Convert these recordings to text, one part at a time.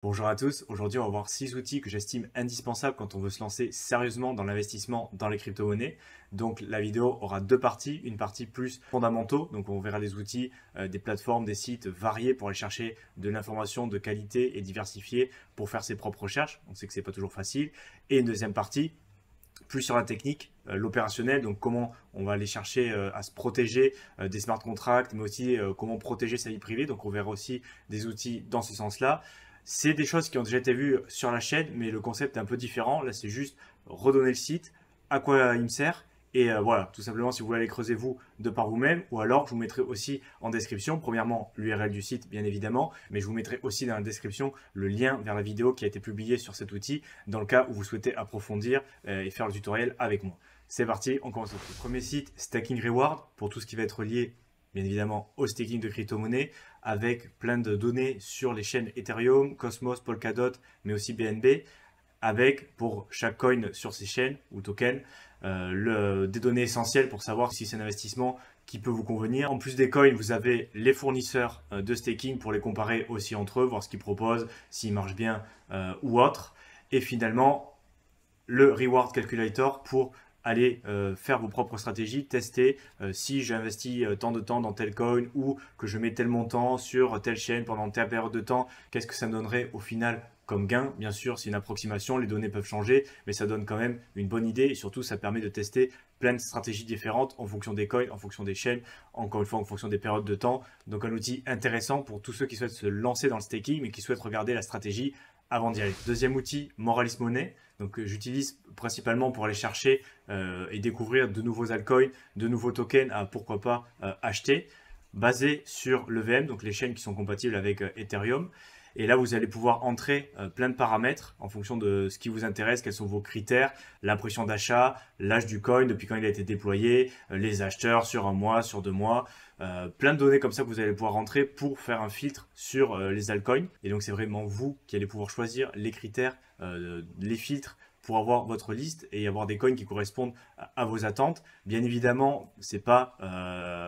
Bonjour à tous, aujourd'hui on va voir 6 outils que j'estime indispensables quand on veut se lancer sérieusement dans l'investissement dans les crypto-monnaies. Donc la vidéo aura deux parties, une partie plus fondamentaux, donc on verra les outils, des plateformes, des sites variés pour aller chercher de l'information de qualité et diversifiée pour faire ses propres recherches. On sait que c'est pas toujours facile. Et une deuxième partie, plus sur la technique, l'opérationnel, donc comment on va aller chercher à se protéger des smart contracts, mais aussi comment protéger sa vie privée. Donc on verra aussi des outils dans ce sens-là. C'est des choses qui ont déjà été vues sur la chaîne, mais le concept est un peu différent. Là, c'est juste redonner le site, à quoi il me sert. Et voilà, tout simplement, si vous voulez aller creuser vous de par vous-même, ou alors je vous mettrai aussi en description, premièrement, l'URL du site, bien évidemment, mais je vous mettrai aussi dans la description le lien vers la vidéo qui a été publiée sur cet outil, dans le cas où vous souhaitez approfondir et faire le tutoriel avec moi. C'est parti, on commence tout de suite. Premier site, Stacking Reward, pour tout ce qui va être lié bien évidemment au staking de crypto-monnaies, avec plein de données sur les chaînes Ethereum, Cosmos, Polkadot, mais aussi BNB, avec pour chaque coin sur ces chaînes ou tokens, des données essentielles pour savoir si c'est un investissement qui peut vous convenir. En plus des coins, vous avez les fournisseurs de staking pour les comparer aussi entre eux, voir ce qu'ils proposent, s'ils marchent bien ou autre. Et finalement, le Reward Calculator pour aller faire vos propres stratégies, tester si j'investis tant de temps dans tel coin ou que je mets tel montant sur telle chaîne pendant telle période de temps, qu'est-ce que ça me donnerait au final comme gain. Bien sûr, c'est une approximation, les données peuvent changer, mais ça donne quand même une bonne idée et surtout ça permet de tester plein de stratégies différentes en fonction des coins, en fonction des chaînes, encore une fois en fonction des périodes de temps. Donc un outil intéressant pour tous ceux qui souhaitent se lancer dans le staking mais qui souhaitent regarder la stratégie avant d'y aller. Deuxième outil, Moralis Money. Donc j'utilise principalement pour aller chercher et découvrir de nouveaux altcoins, de nouveaux tokens à pourquoi pas acheter, basé sur l'EVM, donc les chaînes qui sont compatibles avec Ethereum. Et là, vous allez pouvoir entrer plein de paramètres en fonction de ce qui vous intéresse, quels sont vos critères, l'impression d'achat, l'âge du coin, depuis quand il a été déployé, les acheteurs sur un mois, sur 2 mois, plein de données comme ça que vous allez pouvoir rentrer pour faire un filtre sur les altcoins. Et donc, c'est vraiment vous qui allez pouvoir choisir les critères, les filtres pour avoir votre liste et avoir des coins qui correspondent à vos attentes. Bien évidemment, c'est pas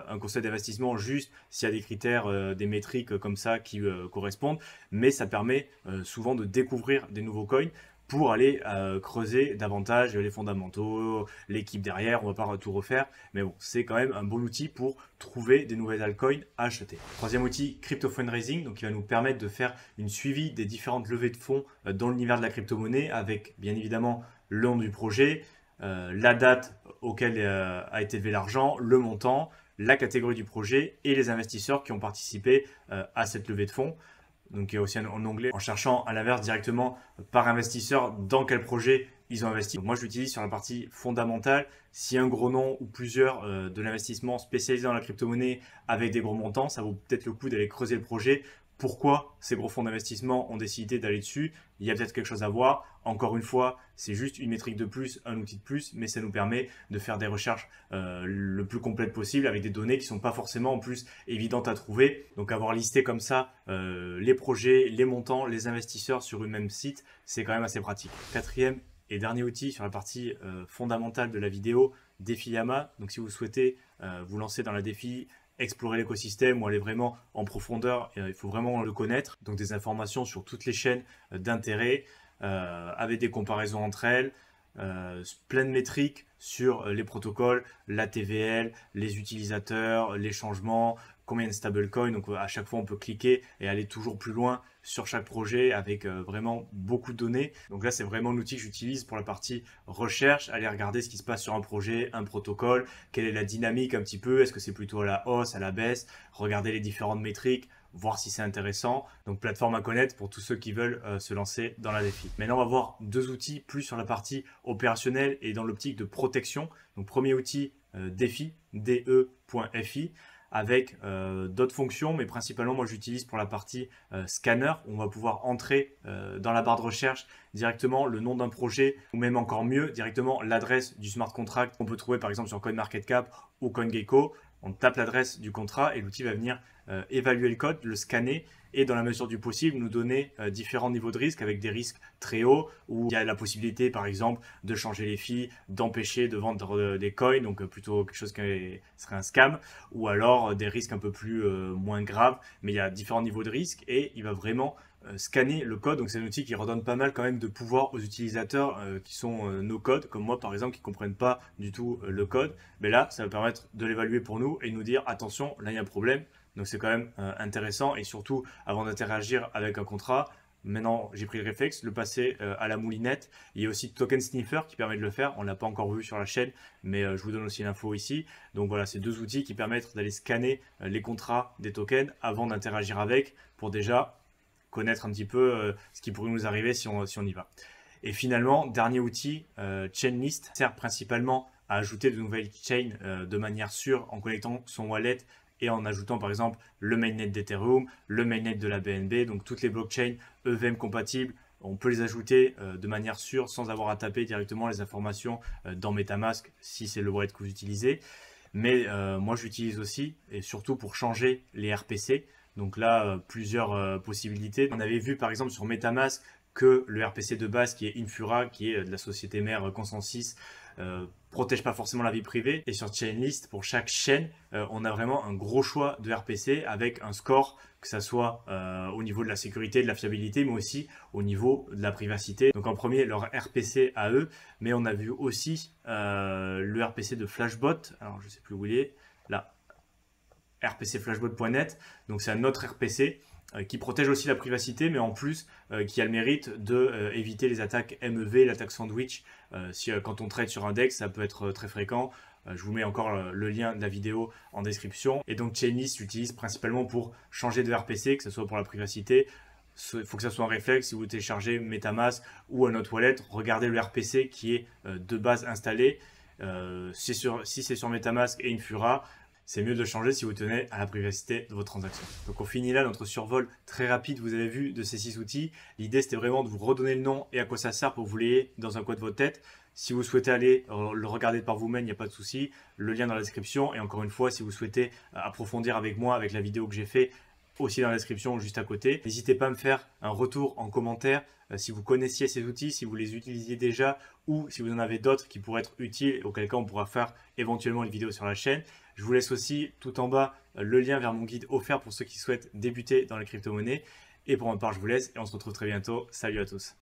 un conseil d'investissement juste s'il y a des critères, des métriques comme ça qui correspondent, mais ça permet souvent de découvrir des nouveaux coins pour aller creuser davantage les fondamentaux, l'équipe derrière, on va pas tout refaire, mais bon, c'est quand même un bon outil pour trouver des nouvelles altcoins à acheter. Troisième outil, Crypto Fundraising, donc qui va nous permettre de faire une suivi des différentes levées de fonds dans l'univers de la crypto-monnaie, avec bien évidemment le nom du projet, la date auquel a été levé l'argent, le montant, la catégorie du projet et les investisseurs qui ont participé à cette levée de fonds. Donc il y a aussi un onglet en cherchant à l'inverse directement par investisseur dans quel projet ils ont investi. Donc moi je l'utilise sur la partie fondamentale. Si un gros nom ou plusieurs de l'investissement spécialisé dans la crypto-monnaie avec des gros montants, ça vaut peut-être le coup d'aller creuser le projet. Pourquoi ces gros fonds d'investissement ont décidé d'aller dessus? Il y a peut-être quelque chose à voir. Encore une fois, c'est juste une métrique de plus, un outil de plus, mais ça nous permet de faire des recherches le plus complètes possible avec des données qui ne sont pas forcément en plus évidentes à trouver. Donc avoir listé comme ça les projets, les montants, les investisseurs sur une même site, c'est quand même assez pratique. Quatrième et dernier outil sur la partie fondamentale de la vidéo, Défi Yama. Donc si vous souhaitez vous lancer dans la défi, explorer l'écosystème ou aller vraiment en profondeur, il faut vraiment le connaître. Donc des informations sur toutes les chaînes d'intérêt, avec des comparaisons entre elles, plein de métriques sur les protocoles, la TVL, les utilisateurs, les changements, combien de stablecoins. Donc à chaque fois on peut cliquer et aller toujours plus loin sur chaque projet avec vraiment beaucoup de données. Donc là c'est vraiment l'outil que j'utilise pour la partie recherche, aller regarder ce qui se passe sur un projet, un protocole, quelle est la dynamique un petit peu, est-ce que c'est plutôt à la hausse, à la baisse, regarder les différentes métriques, voir si c'est intéressant. Donc plateforme à connaître pour tous ceux qui veulent se lancer dans la défi. Maintenant on va voir deux outils plus sur la partie opérationnelle et dans l'optique de protection. Donc premier outil défi, de.fi, avec d'autres fonctions, mais principalement moi j'utilise pour la partie scanner. On va pouvoir entrer dans la barre de recherche directement le nom d'un projet, ou même encore mieux, directement l'adresse du smart contract qu'on peut trouver par exemple sur CoinMarketCap ou CoinGecko. On tape l'adresse du contrat et l'outil va venir évaluer le code, le scanner et dans la mesure du possible nous donner différents niveaux de risque avec des risques très hauts où il y a la possibilité par exemple de changer les fees, d'empêcher de vendre des coins, donc plutôt quelque chose qui serait un scam, ou alors des risques un peu plus moins graves, mais il y a différents niveaux de risque et il va vraiment scanner le code. Donc c'est un outil qui redonne pas mal quand même de pouvoir aux utilisateurs qui sont no code, comme moi par exemple, qui ne comprennent pas du tout le code. Mais là, ça va permettre de l'évaluer pour nous et de nous dire attention, là il y a un problème. Donc c'est quand même intéressant, et surtout avant d'interagir avec un contrat, maintenant j'ai pris le réflexe, le passer à la moulinette. Il y a aussi Token Sniffer qui permet de le faire, on ne l'a pas encore vu sur la chaîne, mais je vous donne aussi l'info ici. Donc voilà, c'est deux outils qui permettent d'aller scanner les contrats des tokens avant d'interagir avec, pour déjà connaître un petit peu ce qui pourrait nous arriver si on y va. Et finalement, dernier outil, Chainlist, sert principalement à ajouter de nouvelles chains de manière sûre en connectant son wallet et en ajoutant par exemple le mainnet d'Ethereum, le mainnet de la BNB, donc toutes les blockchains EVM compatibles. On peut les ajouter de manière sûre sans avoir à taper directement les informations dans MetaMask si c'est le wallet que vous utilisez. Mais moi j'utilise aussi, et surtout pour changer les RPC. Donc là, plusieurs possibilités. On avait vu par exemple sur MetaMask que le RPC de base qui est Infura, qui est de la société mère Consensus, protège pas forcément la vie privée. Et sur Chainlist, pour chaque chaîne, on a vraiment un gros choix de RPC avec un score, que ça soit au niveau de la sécurité, de la fiabilité, mais aussi au niveau de la privacité. Donc en premier, leur RPC à eux, mais on a vu aussi le RPC de Flashbot. Alors je sais plus où il est, là, rpcflashbot.net. Donc c'est un autre RPC qui protège aussi la privacité, mais en plus qui a le mérite de éviter les attaques MEV, l'attaque sandwich. Quand on trade sur un DEX, ça peut être très fréquent. Je vous mets encore le lien de la vidéo en description. Et donc Chainlist j'utilise principalement pour changer de RPC, que ce soit pour la privacité. Il faut que ça soit un réflexe. Si vous téléchargez MetaMask ou un autre wallet, regardez le RPC qui est de base installé. Si c'est sur MetaMask et Infura, c'est mieux de changer si vous tenez à la privacité de votre transaction. Donc on finit là notre survol très rapide, vous avez vu, de ces 6 outils. L'idée c'était vraiment de vous redonner le nom et à quoi ça sert pour que vous l'ayez dans un coin de votre tête. Si vous souhaitez aller le regarder par vous-même, il n'y a pas de souci. Le lien dans la description. Et encore une fois, si vous souhaitez approfondir avec moi, avec la vidéo que j'ai fait, aussi dans la description juste à côté. N'hésitez pas à me faire un retour en commentaire si vous connaissiez ces outils, si vous les utilisiez déjà, ou si vous en avez d'autres qui pourraient être utiles, auquel cas on pourra faire éventuellement une vidéo sur la chaîne. Je vous laisse aussi tout en bas le lien vers mon guide offert pour ceux qui souhaitent débuter dans les crypto-monnaies. Et pour ma part, je vous laisse et on se retrouve très bientôt. Salut à tous.